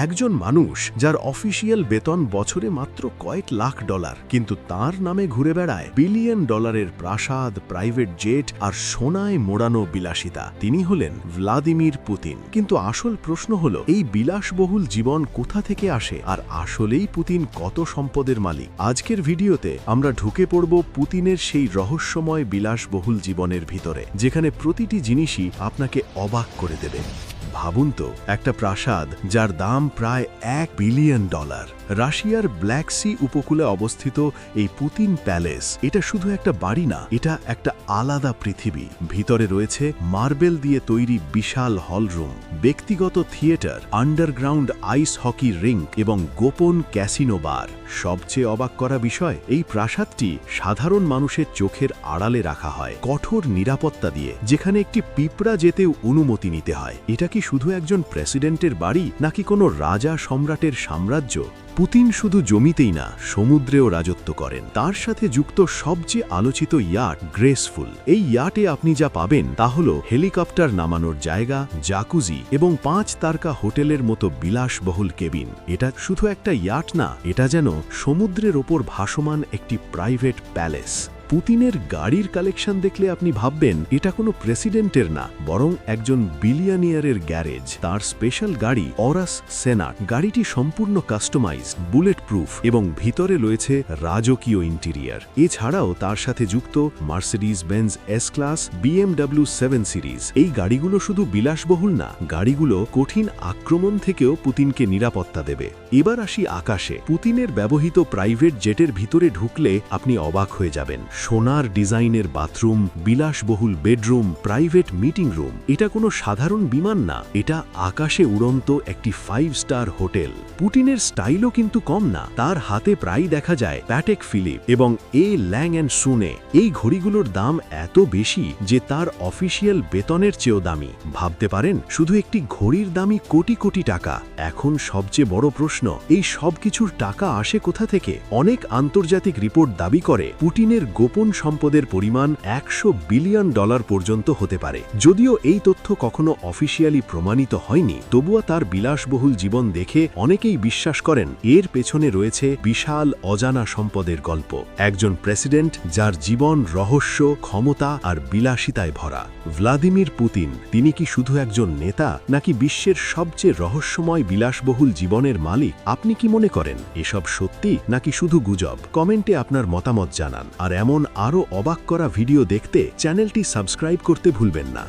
একজন মানুষ যার অফিসিয়াল বেতন বছরে মাত্র কয়েক লাখ ডলার, কিন্তু তার নামে ঘুরে বেড়ায় বিলিয়ন ডলারের প্রাসাদ, প্রাইভেট জেট আর সোনায় মোড়ানো বিলাসিতা। তিনি হলেন ভ্লাদিমির পুতিন। কিন্তু আসল প্রশ্ন হলো, এই বিলাসবহুল জীবন কোথা থেকে আসে, আর আসলেই পুতিন কত সম্পদের মালিক? আজকের ভিডিওতে আমরা ঢুকে পড়ব পুতিনের সেই রহস্যময় বিলাসবহুল জীবনের ভিতরে, যেখানে প্রতিটি জিনিসই আপনাকে অবাক করে দেবে। ভাবুন তো, একটা প্রাসাদ যার দাম প্রায় $1 বিলিয়ন। রাশিয়ার ব্ল্যাক সি উপকূলে অবস্থিত এই পুতিন প্যালেস, এটা শুধু একটা বাড়ি না, এটা একটা আলাদা পৃথিবী। ভিতরে রয়েছে মার্বেল দিয়ে তৈরি বিশাল হলরুম, ব্যক্তিগত theatre, underground ice hockey rink এবং গোপন ক্যাসিনো বার। সবচেয়ে অবাক করা বিষয়, এই প্রাসাদটি সাধারণ মানুষের চোখের আড়ালে রাখা হয়, কঠোর নিরাপত্তা দিয়ে, যেখানে একটি পিঁপড়া যেতেও অনুমতি নিতে হয়। এটা কি শুধু একজন প্রেসিডেন্টের বাড়ি, নাকি কোনো রাজা সম্রাটের সাম্রাজ্য? পুতিন শুধু জমিতেই না, সমুদ্রেও রাজত্ব করেন। তার সাথে যুক্ত সবচেয়ে আলোচিত ইয়াট গ্রেসফুল। এই ইয়াটে আপনি যা পাবেন তা হল হেলিকপ্টার নামানোর জায়গা, জাকুজি এবং 5 তারকা হোটেলের মতো বিলাসবহুল কেবিন। এটা শুধু একটা ইয়াট না, এটা যেন সমুদ্রের ওপর ভাসমান একটি প্রাইভেট প্যালেস। পুতিনের গাড়ির কালেকশন দেখলে আপনি ভাববেন এটা কোনো প্রেসিডেন্টের না, বরং একজন বিলিয়নিয়ারের গ্যারেজ। তার স্পেশাল গাড়ি অরাস সেনাট, গাড়িটি সম্পূর্ণ কাস্টমাইজড, বুলেট প্রুফ এবং ভিতরে রয়েছে রাজকীয় ইন্টেরিয়ার। এছাড়াও তার সাথে যুক্ত Mercedes Benz S class, BMW 7 series. এই গাড়িগুলো শুধু বিলাসবহুল না, গাড়িগুলো কঠিন আক্রমণ থেকেও পুতিনকে নিরাপত্তা দেবে। এবার আসি আকাশে। পুতিনের ব্যবহৃত প্রাইভেট জেটের ভিতরে ঢুকলে আপনি অবাক হয়ে যাবেন। সোনার ডিজাইনের বাথরুম, বিলাসবহুল বেডরুম, প্রাইভেট মিটিং রুম। এটা কোনো সাধারণ বিমান না, এটা আকাশে উড়ন্ত একটি 5 স্টার হোটেল। পুতিনের স্টাইলও কিন্তু কম না। তার হাতে প্রায় দেখা যায় প্যাটেক ফিলিপ এবং ল্যাং অ্যান্ড সুনে। এই ঘড়িগুলোর দাম এত বেশি যে তার অফিসিয়াল বেতনের চেয়েও দামি। ভাবতে পারেন, শুধু একটি ঘড়ির দামই কোটি কোটি টাকা। এখন সবচেয়ে বড় প্রশ্ন, এই সব কিছুর টাকা আসে কোথা থেকে? অনেক আন্তর্জাতিক রিপোর্ট দাবি করে পুতিনের গোপন সম্পদের পরিমাণ $100 বিলিয়ন পর্যন্ত হতে পারে। যদিও এই তথ্য কখনো অফিসিয়ালি প্রমাণিত হয়নি, তবুও তার বিলাসবহুল জীবন দেখে অনেকেই বিশ্বাস করেন এর পেছনে রয়েছে বিশাল অজানা সম্পদের গল্প। একজন প্রেসিডেন্ট যার জীবন রহস্য, ক্ষমতা আর বিলাসিতায় ভরা। ভ্লাদিমির পুতিন, তিনি কি শুধু একজন নেতা, নাকি বিশ্বের সবচেয়ে রহস্যময় বিলাসবহুল জীবনের মালিক? আপনি কি মনে করেন এসব সত্যি, নাকি শুধু গুজব? কমেন্টে আপনার মতামত জানান। আর এমন আরও অবাক করা ভিডিও দেখতে চ্যানেলটি সাবস্ক্রাইব করতে ভুলবেন না।